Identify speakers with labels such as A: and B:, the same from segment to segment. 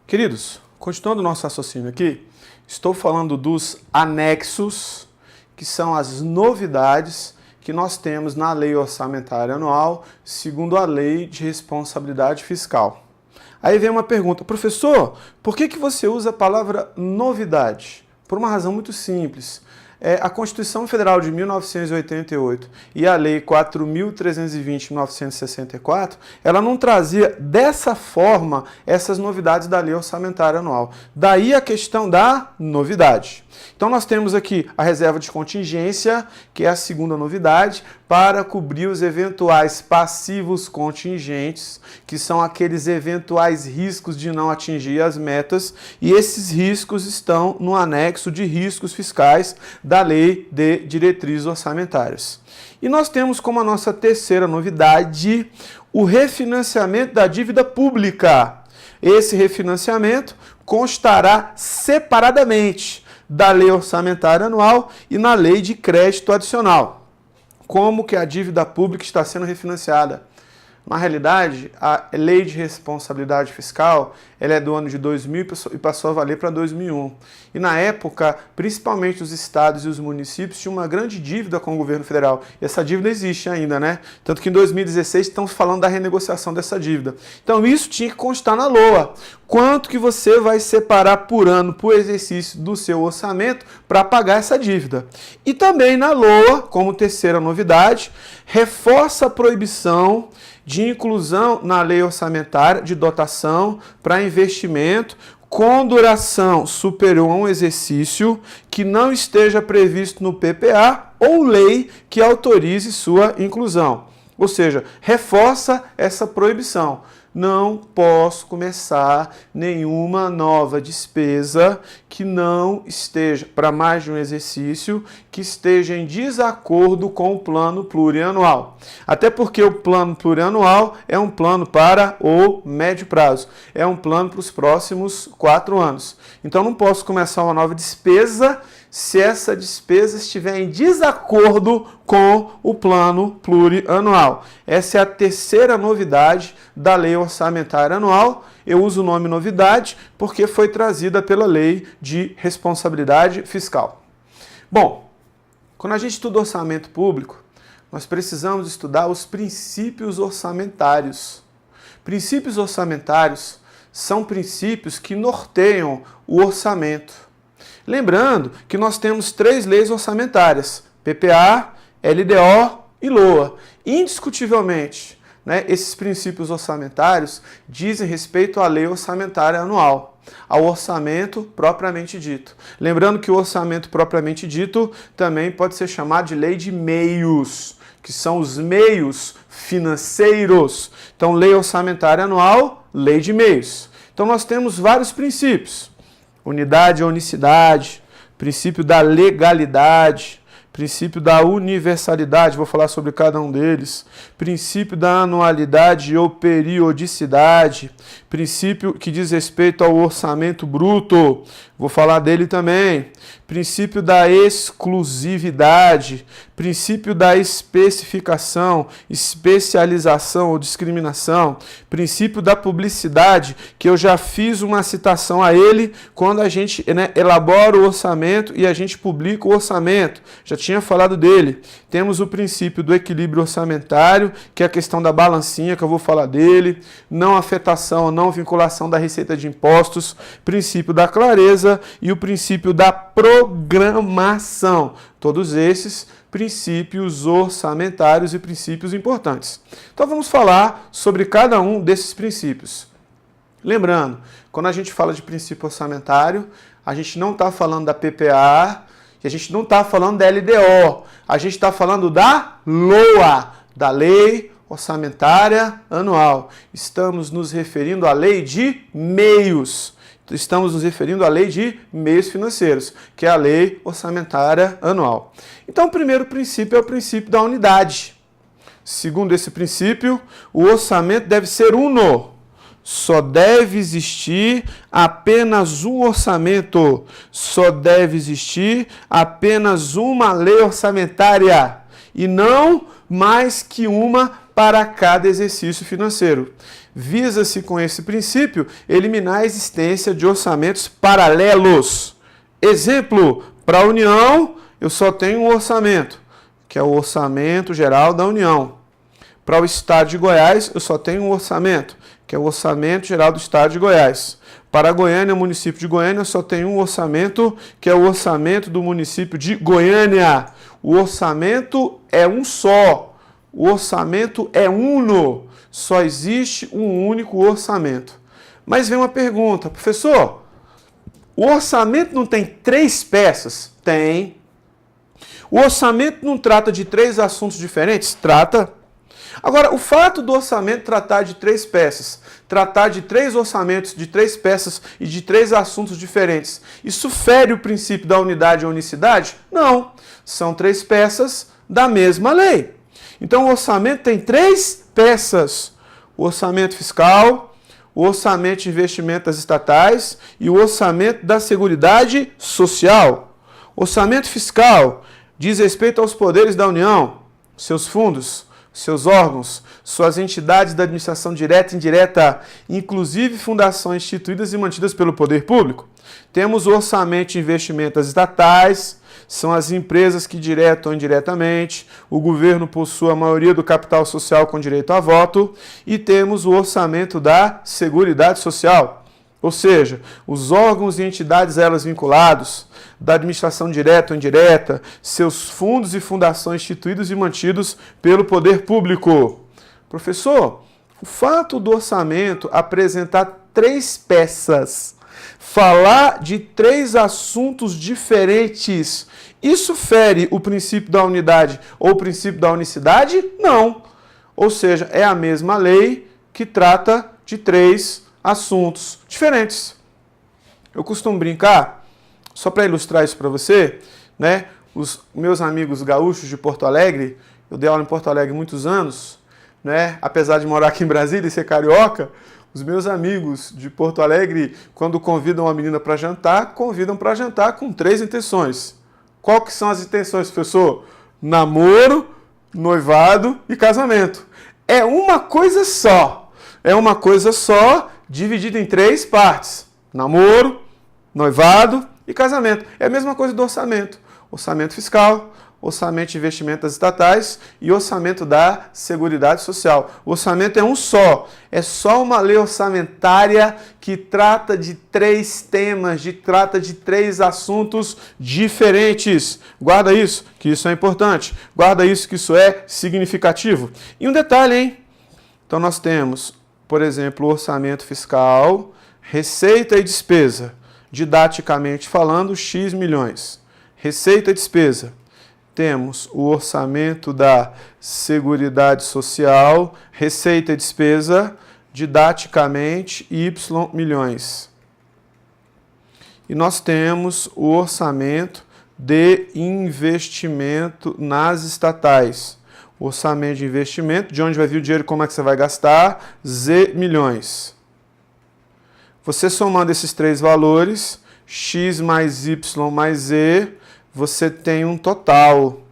A: Queridos, continuando o nosso raciocínio aqui, estou falando dos anexos, que são as novidades que nós temos na Lei Orçamentária Anual, segundo a Lei de Responsabilidade Fiscal. Aí vem uma pergunta, professor, por que você usa a palavra novidade? Por uma razão muito simples. A Constituição Federal de 1988 e a Lei 4.320 de 1964, ela não trazia dessa forma essas novidades da Lei Orçamentária Anual. Daí a questão da novidade. Então nós temos aqui a reserva de contingência, que é a segunda novidade, para cobrir os eventuais passivos contingentes, que são aqueles eventuais riscos de não atingir as metas, e esses riscos estão no anexo de riscos fiscais da Lei de Diretrizes Orçamentárias. E nós temos como a nossa terceira novidade o refinanciamento da dívida pública. Esse refinanciamento constará separadamente da Lei Orçamentária Anual e na Lei de Crédito Adicional. Como que a dívida pública está sendo refinanciada? Na realidade, a Lei de Responsabilidade Fiscal ela é do ano de 2000 e passou a valer para 2001. E na época, principalmente os estados e os municípios tinham uma grande dívida com o governo federal. E essa dívida existe ainda, né? Tanto que em 2016 estamos falando da renegociação dessa dívida. Então isso tinha que constar na LOA. Quanto que você vai separar por ano, por exercício do seu orçamento para pagar essa dívida. E também na LOA, como terceira novidade, reforça a proibição de inclusão na lei orçamentária de dotação para investimento com duração superior a um exercício que não esteja previsto no PPA ou lei que autorize sua inclusão. Ou seja, reforça essa proibição. Não posso começar nenhuma nova despesa que não esteja, para mais de um exercício, que esteja em desacordo com o plano plurianual. Até porque o plano plurianual é um plano para o médio prazo, é um plano para os próximos 4 anos. Então não posso começar uma nova despesa se essa despesa estiver em desacordo com o plano plurianual. Essa é a terceira novidade da Lei Orçamentária Anual. Eu uso o nome novidade porque foi trazida pela Lei de Responsabilidade Fiscal. Bom, quando a gente estuda orçamento público, nós precisamos estudar os princípios orçamentários. Princípios orçamentários são princípios que norteiam o orçamento. Lembrando que nós temos 3 leis orçamentárias, PPA, LDO e LOA. Indiscutivelmente, esses princípios orçamentários dizem respeito à lei orçamentária anual, ao orçamento propriamente dito. Lembrando que o orçamento propriamente dito também pode ser chamado de lei de meios, que são os meios financeiros. Então, lei orçamentária anual, lei de meios. Então, nós temos vários princípios. Unidade e unicidade, princípio da legalidade, princípio da universalidade, vou falar sobre cada um deles, princípio da anualidade ou periodicidade, princípio que diz respeito ao orçamento bruto, vou falar dele também, princípio da exclusividade, princípio da especificação, especialização ou discriminação, princípio da publicidade, que eu já fiz uma citação a ele quando a gente elabora o orçamento e a gente publica o orçamento, já tinha falado dele. Temos o princípio do equilíbrio orçamentário, que é a questão da balancinha, que eu vou falar dele, não afetação, não vinculação da receita de impostos, princípio da clareza e o princípio da programação. Todos esses princípios orçamentários e princípios importantes. Então vamos falar sobre cada um desses princípios. Lembrando, quando a gente fala de princípio orçamentário, a gente não está falando da PPA, e a gente não está falando da LDO, a gente está falando da LOA, da Lei Orçamentária Anual. Estamos nos referindo à Lei de Meios. Estamos nos referindo à Lei de Meios Financeiros, que é a Lei Orçamentária Anual. Então, o primeiro princípio é o princípio da unidade. Segundo esse princípio, o orçamento deve ser uno. Só deve existir apenas um orçamento. Só deve existir apenas uma lei orçamentária. E não mais que uma para cada exercício financeiro. visa-se com esse princípio eliminar a existência de orçamentos paralelos. Exemplo, para a União, eu só tenho um orçamento, que é o Orçamento Geral da União. Para o Estado de Goiás, eu só tenho um orçamento, que é o Orçamento Geral do Estado de Goiás. Para Goiânia, município de Goiânia, eu só tenho um orçamento, que é o Orçamento do município de Goiânia. O orçamento é um só. O orçamento é uno. Só existe um único orçamento. Mas vem uma pergunta, professor, o orçamento não tem 3 peças? Tem. O orçamento não trata de 3 assuntos diferentes? Trata. Agora, o fato do orçamento tratar de 3 peças, tratar de 3 orçamentos, de 3 peças e de 3 assuntos diferentes, isso fere o princípio da unidade e unicidade? Não. São 3 peças da mesma lei. Então, o orçamento tem 3 peças. O orçamento fiscal, o orçamento de investimentos estatais e o orçamento da Seguridade Social. Orçamento fiscal diz respeito aos poderes da União, seus fundos, seus órgãos, suas entidades da administração direta e indireta, inclusive fundações instituídas e mantidas pelo poder público. Temos o orçamento de investimentos estatais, são as empresas que, direta ou indiretamente, o governo possui a maioria do capital social com direito a voto, e temos o orçamento da Seguridade Social, ou seja, os órgãos e entidades a elas vinculados, da administração direta ou indireta, seus fundos e fundações instituídos e mantidos pelo poder público. Professor, o fato do orçamento apresentar 3 peças, falar de 3 assuntos diferentes, isso fere o princípio da unidade ou o princípio da unicidade? Não. Ou seja, é a mesma lei que trata de 3 assuntos diferentes. Eu costumo brincar, só para ilustrar isso para você, né? Os meus amigos gaúchos de Porto Alegre, eu dei aula em Porto Alegre muitos anos, né? Apesar de morar aqui em Brasília e ser carioca, os meus amigos de Porto Alegre, quando convidam uma menina para jantar, convidam para jantar com 3 intenções. Qual que são as intenções, professor? Namoro, noivado e casamento. É uma coisa só. É uma coisa só, dividida em 3 partes. Namoro, noivado e casamento. É a mesma coisa do orçamento. Orçamento fiscal, orçamento de investimentos estatais e orçamento da Seguridade Social. O orçamento é um só. É só uma lei orçamentária que trata de 3 temas, trata de 3 assuntos diferentes. Guarda isso, que isso é importante. Guarda isso, que isso é significativo. E um detalhe, hein? Então nós temos, por exemplo, o orçamento fiscal, receita e despesa. Didaticamente falando, X milhões. Receita e despesa. Temos o orçamento da Seguridade Social, receita e despesa, didaticamente, Y milhões. E nós temos o orçamento de investimento nas estatais. O orçamento de investimento, de onde vai vir o dinheiro e como é que você vai gastar, Z milhões. Você somando esses 3 valores, X mais Y mais Z, você tem um total.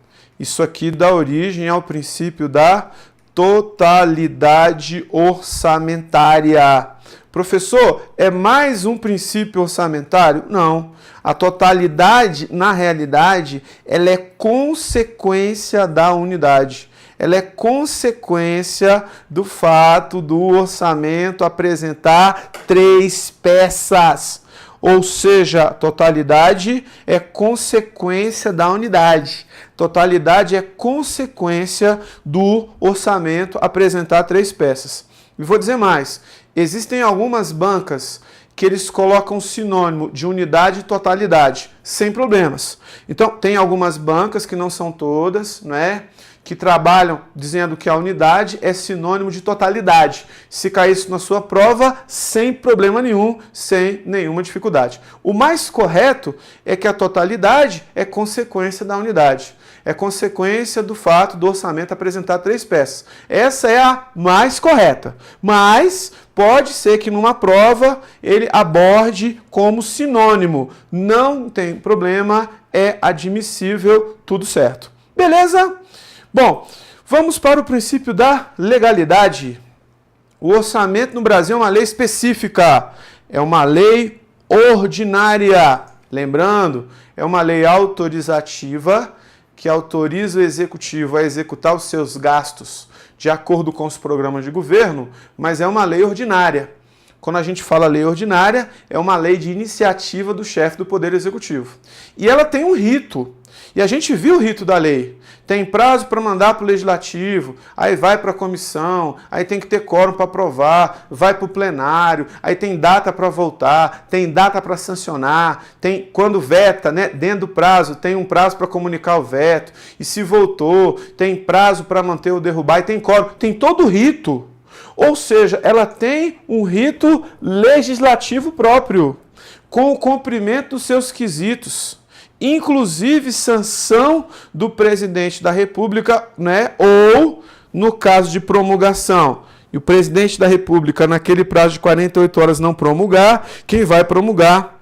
A: Isso aqui dá origem ao princípio da totalidade orçamentária. Professor, é mais um princípio orçamentário? Não. A totalidade, na realidade, ela é consequência da unidade. Ela é consequência do fato do orçamento apresentar 3 peças. Ou seja, totalidade é consequência da unidade. Totalidade é consequência do orçamento apresentar 3 peças. E vou dizer mais, existem algumas bancas que eles colocam sinônimo de unidade e totalidade, sem problemas. Então, tem algumas bancas, que não são todas, né, que trabalham dizendo que a unidade é sinônimo de totalidade. Se cair isso na sua prova, sem problema nenhum, sem nenhuma dificuldade. O mais correto é que a totalidade é consequência da unidade. É consequência do fato do orçamento apresentar 3 peças. Essa é a mais correta. Mas pode ser que numa prova ele aborde como sinônimo. Não tem problema, é admissível, tudo certo. Beleza? Bom, vamos para o princípio da legalidade. O orçamento no Brasil é uma lei específica, é uma lei ordinária. Lembrando, é uma lei autorizativa que autoriza o executivo a executar os seus gastos de acordo com os programas de governo, mas é uma lei ordinária. Quando a gente fala lei ordinária, é uma lei de iniciativa do chefe do Poder Executivo. E ela tem um rito. E a gente viu o rito da lei. Tem prazo para mandar para o Legislativo, aí vai para a comissão, aí tem que ter quórum para aprovar, vai para o plenário, aí tem data para votar, tem data para sancionar, tem quando veta, né, dentro do prazo, tem um prazo para comunicar o veto, e se votou, tem prazo para manter ou derrubar, e tem quórum, tem todo o rito. Ou seja, ela tem um rito legislativo próprio, com o cumprimento dos seus quesitos, inclusive sanção do presidente da República, né? Ou, no caso de promulgação, e o presidente da República, naquele prazo de 48 horas, não promulgar, quem vai promulgar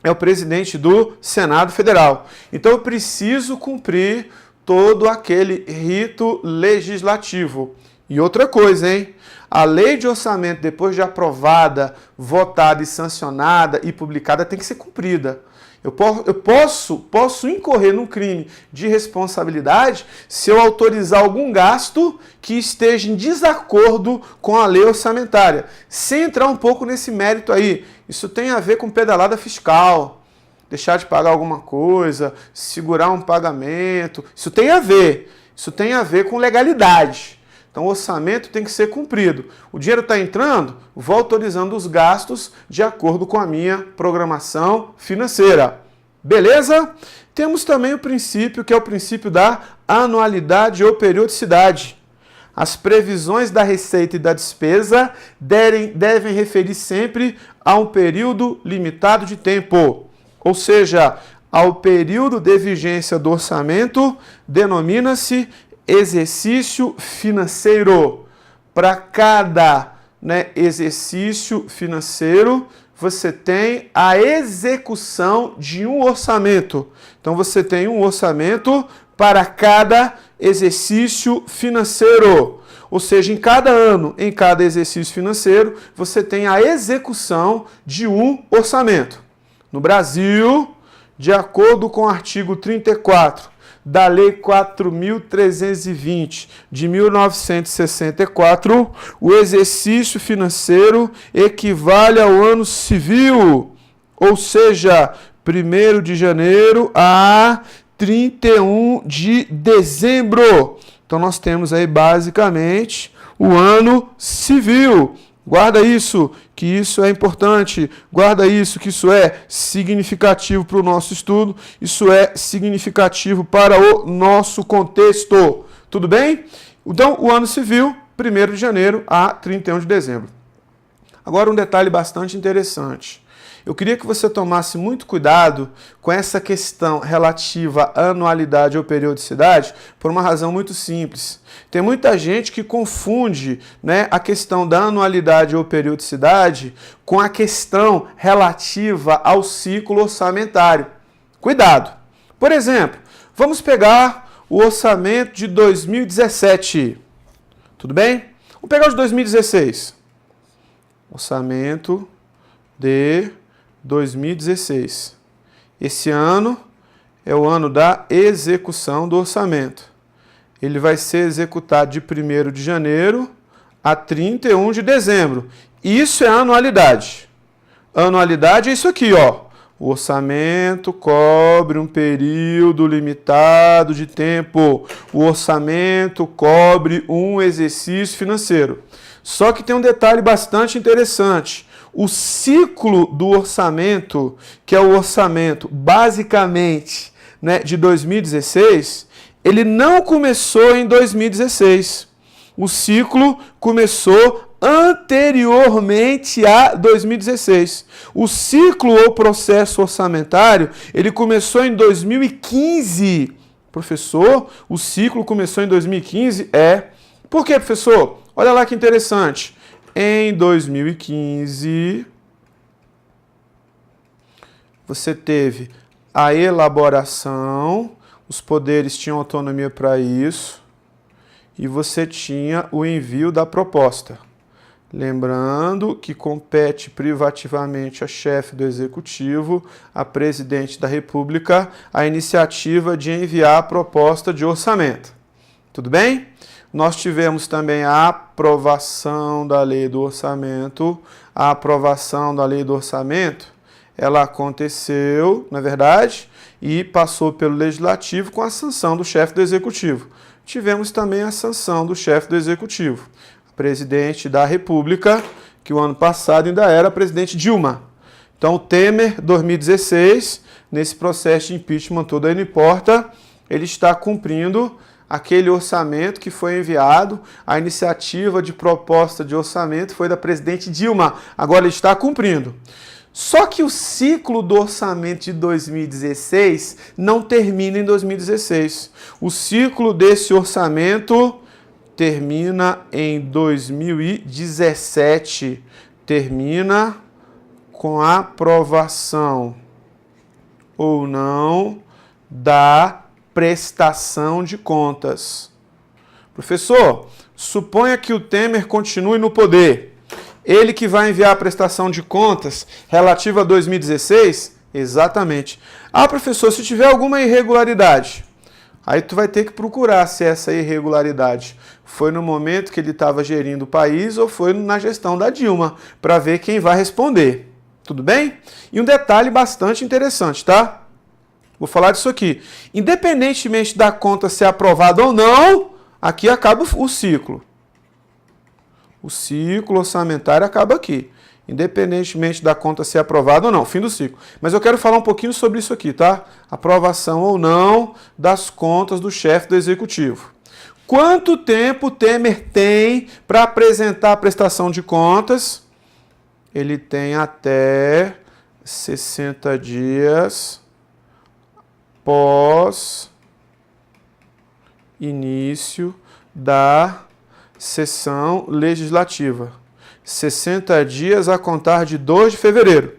A: é o presidente do Senado Federal. Então, eu preciso cumprir todo aquele rito legislativo. E outra coisa, hein? A lei de orçamento, depois de aprovada, votada e sancionada e publicada, tem que ser cumprida. Eu posso incorrer num crime de responsabilidade se eu autorizar algum gasto que esteja em desacordo com a lei orçamentária. Sem entrar um pouco nesse mérito aí, isso tem a ver com pedalada fiscal, deixar de pagar alguma coisa, segurar um pagamento, isso tem a ver com legalidade. Então o orçamento tem que ser cumprido. O dinheiro está entrando, vou autorizando os gastos de acordo com a minha programação financeira. Beleza? Temos também o princípio, que é o princípio da anualidade ou periodicidade. As previsões da receita e da despesa devem referir sempre a um período limitado de tempo. Ou seja, ao período de vigência do orçamento denomina-se exercício financeiro. Para cada, né, exercício financeiro, você tem a execução de um orçamento. Então, você tem um orçamento para cada exercício financeiro. Ou seja, em cada ano, em cada exercício financeiro, você tem a execução de um orçamento. No Brasil, de acordo com o artigo 34 da Lei 4.320 de 1964, o exercício financeiro equivale ao ano civil, ou seja, 1º de janeiro a 31 de dezembro. Então nós temos aí basicamente o ano civil. Guarda isso, que isso é importante. Guarda isso, que isso é significativo para o nosso estudo. Isso é significativo para o nosso contexto. Tudo bem? Então, o ano civil, 1º de janeiro a 31 de dezembro. Agora, um detalhe bastante interessante. Eu queria que você tomasse muito cuidado com essa questão relativa à anualidade ou periodicidade por uma razão muito simples. Tem muita gente que confunde, né, a questão da anualidade ou periodicidade com a questão relativa ao ciclo orçamentário. Cuidado! Por exemplo, vamos pegar o orçamento de 2017. Tudo bem? Vamos pegar o de 2016. Orçamento de 2016. Esse ano é o ano da execução do orçamento. Ele vai ser executado de 1º de janeiro a 31 de dezembro. Isso é anualidade. Anualidade é isso aqui, ó. O orçamento cobre um período limitado de tempo. O orçamento cobre um exercício financeiro. Só que tem um detalhe bastante interessante. O ciclo do orçamento, que é o orçamento basicamente, né, de 2016, ele não começou em 2016. O ciclo começou anteriormente a 2016. O ciclo ou processo orçamentário, ele começou em 2015. Professor, o ciclo começou em 2015? É. Por quê, professor? Olha lá que interessante. Em 2015, você teve a elaboração, os poderes tinham autonomia para isso, e você tinha o envio da proposta. Lembrando que compete privativamente a chefe do Executivo, a presidente da República, a iniciativa de enviar a proposta de orçamento. Tudo bem? Nós tivemos também a aprovação da lei do orçamento. A aprovação da lei do orçamento, ela aconteceu, na verdade, e passou pelo Legislativo com a sanção do chefe do Executivo. Tivemos também a sanção do chefe do Executivo, presidente da República, que o ano passado ainda era presidente Dilma. Então, o Temer, 2016, nesse processo de impeachment todo aí não importa, ele está cumprindo aquele orçamento que foi enviado, a iniciativa de proposta de orçamento foi da presidente Dilma, agora ele está cumprindo. Só que o ciclo do orçamento de 2016 não termina em 2016. O ciclo desse orçamento termina em 2017, termina com a aprovação ou não da prestação de contas. Professor, suponha que o Temer continue no poder. Ele que vai enviar a prestação de contas relativa a 2016? Exatamente. Ah, professor, se tiver alguma irregularidade, aí tu vai ter que procurar se essa irregularidade foi no momento que ele estava gerindo o país ou foi na gestão da Dilma, para ver quem vai responder. Tudo bem? E um detalhe bastante interessante, tá? Vou falar disso aqui. Independentemente da conta ser aprovada ou não, aqui acaba o ciclo. O ciclo orçamentário acaba aqui. Independentemente da conta ser aprovada ou não, fim do ciclo. Mas eu quero falar um pouquinho sobre isso aqui, tá? Aprovação ou não das contas do chefe do Executivo. Quanto tempo o Temer tem para apresentar a prestação de contas? Ele tem até 60 dias pós início da sessão legislativa. 60 dias a contar de 2 de fevereiro.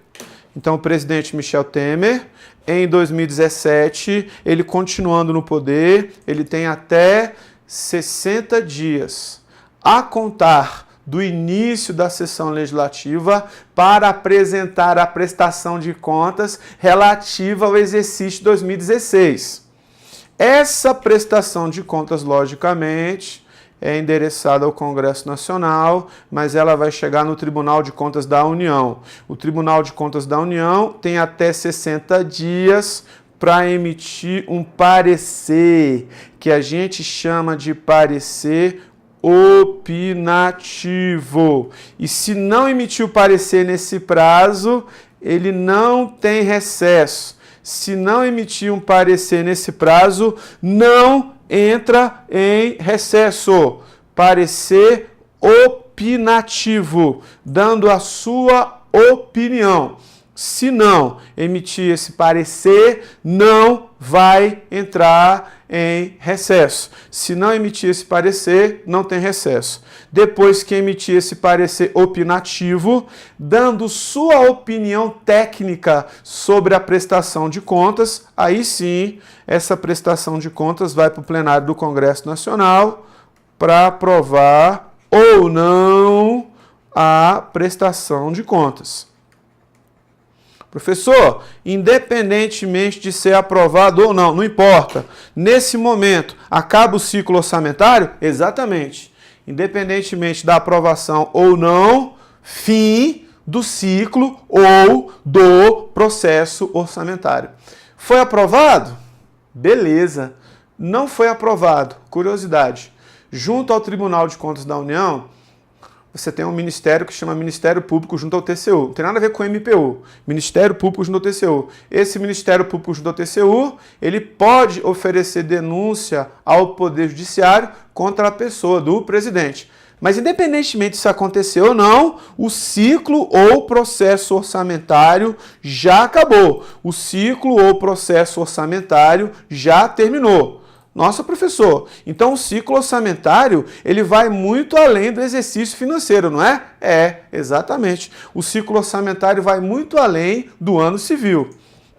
A: Então, o presidente Michel Temer, em 2017, ele continuando no poder, ele tem até 60 dias a contar do início da sessão legislativa para apresentar a prestação de contas relativa ao exercício 2016. Essa prestação de contas, logicamente, é endereçada ao Congresso Nacional, mas ela vai chegar no Tribunal de Contas da União. O Tribunal de Contas da União tem até 60 dias para emitir um parecer, que a gente chama de parecer opinativo. E se não emitir o parecer nesse prazo, ele não tem recesso. Se não emitir um parecer nesse prazo, não entra em recesso. Parecer opinativo, dando a sua opinião. Se não emitir esse parecer, não vai entrar em recesso. Se não emitir esse parecer, não tem recesso. Depois que emitir esse parecer opinativo, dando sua opinião técnica sobre a prestação de contas, aí sim, essa prestação de contas vai para o plenário do Congresso Nacional para aprovar ou não a prestação de contas. Professor, independentemente de ser aprovado ou não, não importa. Nesse momento, acaba o ciclo orçamentário? Exatamente. Independentemente da aprovação ou não, fim do ciclo ou do processo orçamentário. Foi aprovado? Beleza. Não foi aprovado. Curiosidade. Junto ao Tribunal de Contas da União, você tem um ministério que chama Ministério Público junto ao TCU. Não tem nada a ver com o MPU. Ministério Público junto ao TCU. Esse Ministério Público junto ao TCU, ele pode oferecer denúncia ao Poder Judiciário contra a pessoa do presidente. Mas independentemente se acontecer ou não, o ciclo ou processo orçamentário já acabou. O ciclo ou processo orçamentário já terminou. Nossa, professor, então o ciclo orçamentário, ele vai muito além do exercício financeiro, não é? É, exatamente. O ciclo orçamentário vai muito além do ano civil.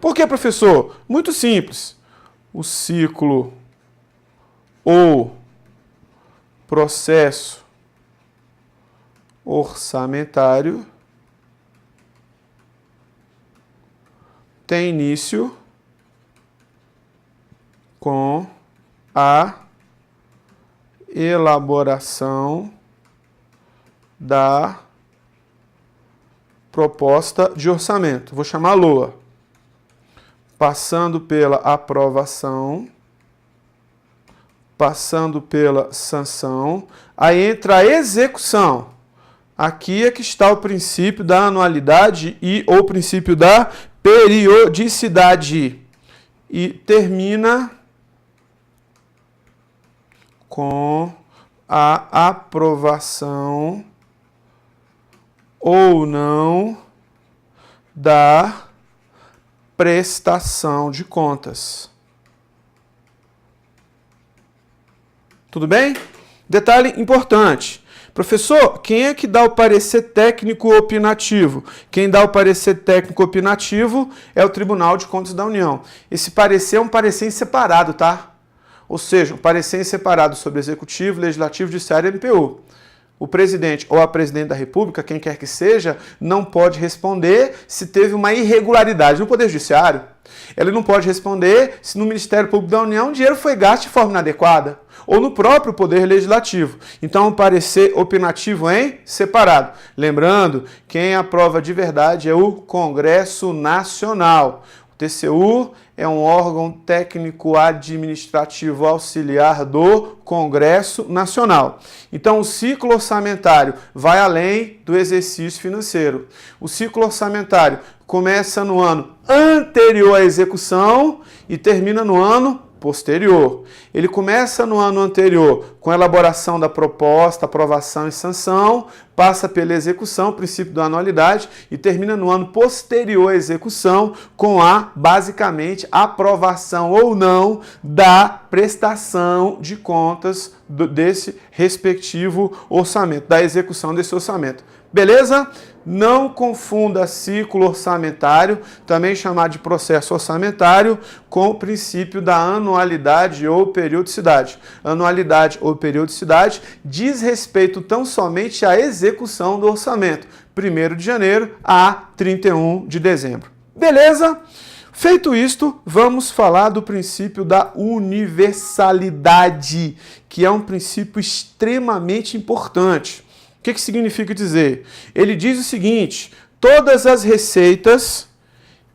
A: Por quê, professor? Muito simples. O ciclo ou processo orçamentário tem início com a elaboração da proposta de orçamento. Vou chamar a LOA. Passando pela aprovação, passando pela sanção, aí entra a execução. Aqui é que está o princípio da anualidade e o princípio da periodicidade. E termina com a aprovação ou não da prestação de contas. Tudo bem? Detalhe importante. Professor, quem é que dá o parecer técnico opinativo? Quem dá o parecer técnico opinativo é o Tribunal de Contas da União. Esse parecer é um parecer em separado, tá? Ou seja, um parecer em separado sobre Executivo, Legislativo, Judiciário e MPU. O presidente ou a presidente da República, quem quer que seja, não pode responder se teve uma irregularidade no Poder Judiciário. Ele não pode responder se no Ministério Público da União o dinheiro foi gasto de forma inadequada, ou no próprio Poder Legislativo. Então, um parecer opinativo em separado. Lembrando, quem aprova de verdade é o Congresso Nacional. O TCU é um órgão técnico-administrativo auxiliar do Congresso Nacional. Então, o ciclo orçamentário vai além do exercício financeiro. O ciclo orçamentário começa no ano anterior à execução e termina no ano posterior. Ele começa no ano anterior com a elaboração da proposta, aprovação e sanção, passa pela execução, princípio da anualidade, e termina no ano posterior à execução com basicamente, aprovação ou não da prestação de contas desse respectivo orçamento, da execução desse orçamento. Beleza? Não confunda ciclo orçamentário, também chamado de processo orçamentário, com o princípio da anualidade ou periodicidade. Anualidade ou periodicidade diz respeito tão somente à execução do orçamento, 1º de janeiro a 31 de dezembro. Beleza? Feito isto, vamos falar do princípio da universalidade, que é um princípio extremamente importante. O que significa dizer? Ele diz o seguinte: todas as receitas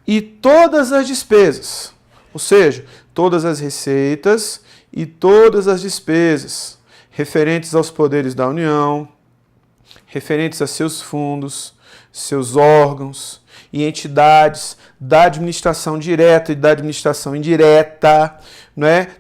A: e todas as despesas, ou seja, todas as receitas e todas as despesas referentes aos poderes da União, referentes a seus fundos, seus órgãos e entidades da administração direta e da administração indireta,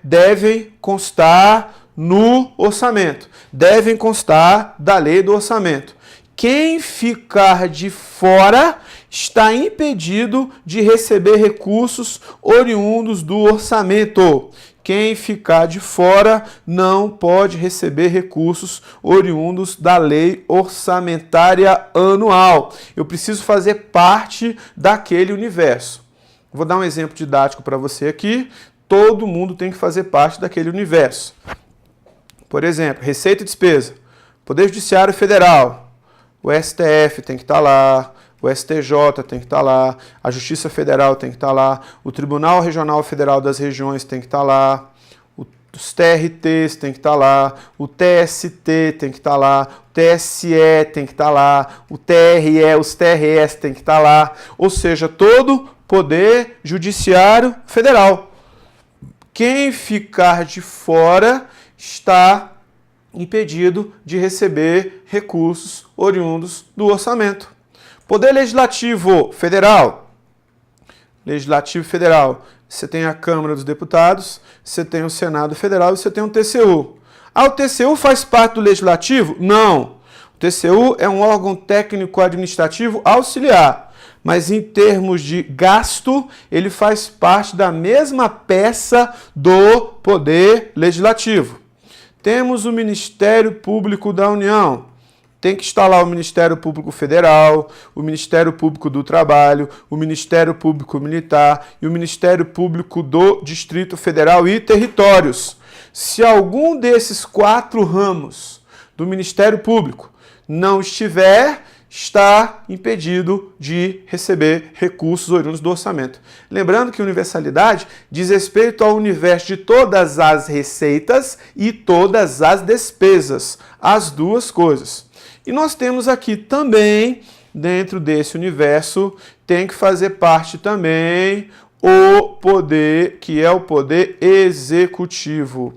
A: devem constar no orçamento, devem constar da lei do orçamento. Quem ficar de fora está impedido de receber recursos oriundos do orçamento. Quem ficar de fora não pode receber recursos oriundos da lei orçamentária anual. Eu preciso fazer parte daquele universo. Vou dar um exemplo didático para você aqui. Todo mundo tem que fazer parte daquele universo. Por exemplo, receita e despesa. Poder Judiciário Federal. O STF tem que estar lá. O STJ tem que estar lá. A Justiça Federal tem que estar lá. O Tribunal Regional Federal das Regiões tem que estar lá. Os TRTs tem que estar lá. O TST tem que estar lá. O TSE tem que estar lá. O TRE, os TRS tem que estar lá. Ou seja, todo Poder Judiciário Federal. Quem ficar de fora está impedido de receber recursos oriundos do orçamento. Poder Legislativo Federal. Legislativo Federal. Você tem a Câmara dos Deputados, você tem o Senado Federal e você tem o TCU. O TCU faz parte do Legislativo? Não. O TCU é um órgão técnico-administrativo auxiliar. Mas em termos de gasto, ele faz parte da mesma peça do Poder Legislativo. Temos o Ministério Público da União. Tem que estar lá o Ministério Público Federal, o Ministério Público do Trabalho, o Ministério Público Militar e o Ministério Público do Distrito Federal e Territórios. Se algum desses 4 ramos do Ministério Público não estiver, está impedido de receber recursos oriundos do orçamento. Lembrando que universalidade diz respeito ao universo de todas as receitas e todas as despesas, as duas coisas. E nós temos aqui também, dentro desse universo, tem que fazer parte também o poder, que é o poder executivo.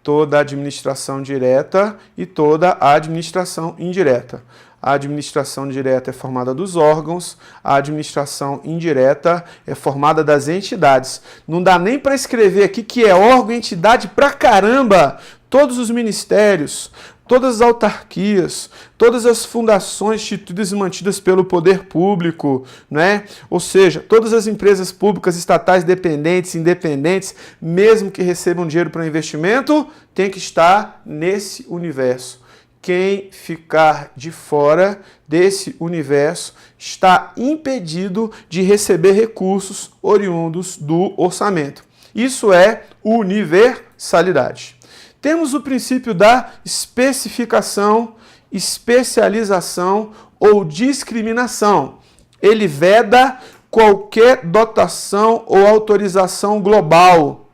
A: Toda a administração direta e toda a administração indireta. A administração direta é formada dos órgãos, a administração indireta é formada das entidades. Não dá nem para escrever aqui que é órgão e entidade pra caramba. Todos os ministérios, todas as autarquias, todas as fundações instituídas e mantidas pelo poder público, né? Ou seja, todas as empresas públicas, estatais, dependentes, independentes, mesmo que recebam dinheiro para investimento, tem que estar nesse universo. Quem ficar de fora desse universo está impedido de receber recursos oriundos do orçamento. Isso é universalidade. Temos o princípio da especificação, especialização ou discriminação. Ele veda qualquer dotação ou autorização global.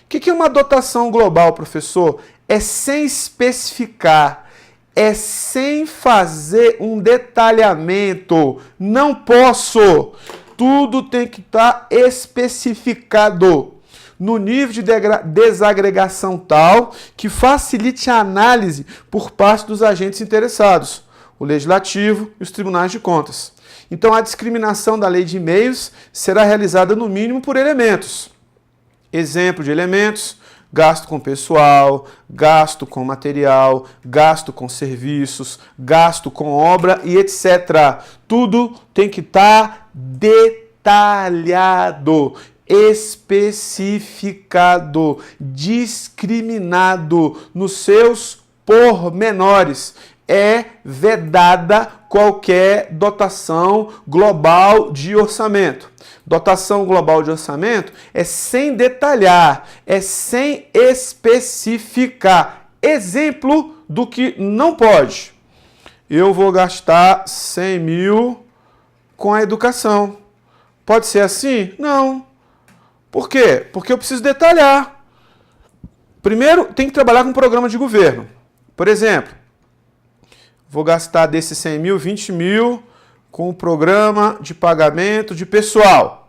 A: O que é uma dotação global, professor? É sem especificar. É sem fazer um detalhamento. Não posso. Tudo tem que estar especificado no nível de desagregação tal que facilite a análise por parte dos agentes interessados, o Legislativo e os Tribunais de Contas. Então, a discriminação da lei de meios será realizada no mínimo por elementos. Exemplo de elementos: gasto com pessoal, gasto com material, gasto com serviços, gasto com obra e etc. Tudo tem que estar detalhado, especificado, discriminado nos seus pormenores. É vedada qualquer dotação global de orçamento. Dotação global de orçamento é sem detalhar, é sem especificar. Exemplo do que não pode. Eu vou gastar 100 mil com a educação. Pode ser assim? Não. Por quê? Porque eu preciso detalhar. Primeiro, tem que trabalhar com um programa de governo. Por exemplo, vou gastar desses 100 mil, 20 mil com o programa de pagamento de pessoal.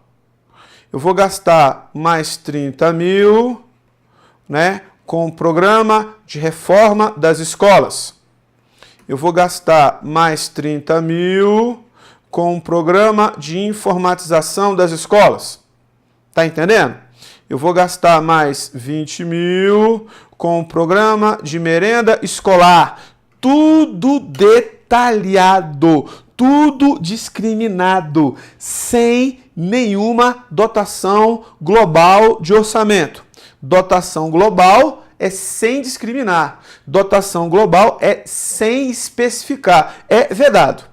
A: Eu vou gastar mais 30 mil, né, com o programa de reforma das escolas. Eu vou gastar mais 30 mil com o programa de informatização das escolas. Tá entendendo? Eu vou gastar mais 20 mil com o programa de merenda escolar. Tudo detalhado, tudo discriminado, sem nenhuma dotação global de orçamento. Dotação global é sem discriminar. Dotação global é sem especificar. É vedado.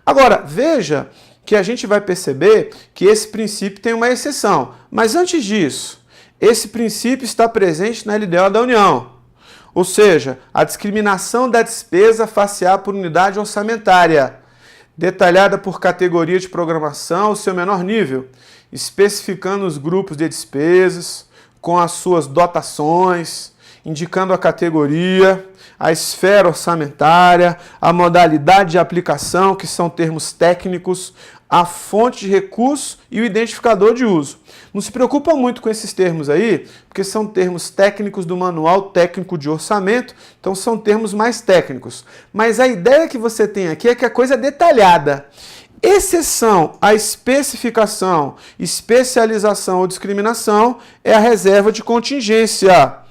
A: Agora, veja que a gente vai perceber que esse princípio tem uma exceção. Mas antes disso, esse princípio está presente na LDO da União. Ou seja, a discriminação da despesa face-á por unidade orçamentária, detalhada por categoria de programação ao seu menor nível, especificando os grupos de despesas, com as suas dotações, indicando a categoria, a esfera orçamentária, a modalidade de aplicação, que são termos técnicos, a fonte de recurso e o identificador de uso. Não se preocupa muito com esses termos aí, porque são termos técnicos do Manual Técnico de Orçamento, então são termos mais técnicos. Mas a ideia que você tem aqui é que a coisa é detalhada. Exceção à especificação, especialização ou discriminação é a reserva de contingência,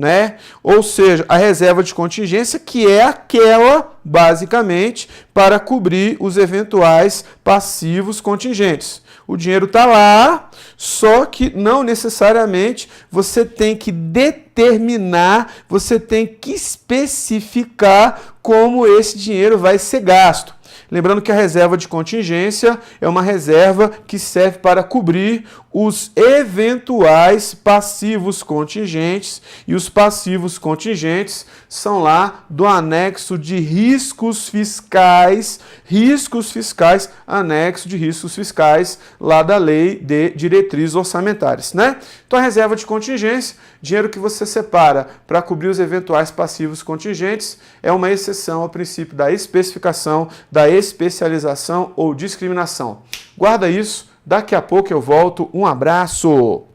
A: né? Ou seja, a reserva de contingência, que é aquela, basicamente, para cobrir os eventuais passivos contingentes. O dinheiro está lá, só que não necessariamente você tem que determinar, você tem que especificar como esse dinheiro vai ser gasto. Lembrando que a reserva de contingência é uma reserva que serve para cobrir os eventuais passivos contingentes, e os passivos contingentes são lá do anexo de riscos fiscais, anexo de riscos fiscais lá da Lei de Diretrizes Orçamentárias, né? Então a reserva de contingência, dinheiro que você separa para cobrir os eventuais passivos contingentes, é uma exceção ao princípio da especificação, da especialização ou discriminação. Guarda isso, daqui a pouco eu volto. Um abraço!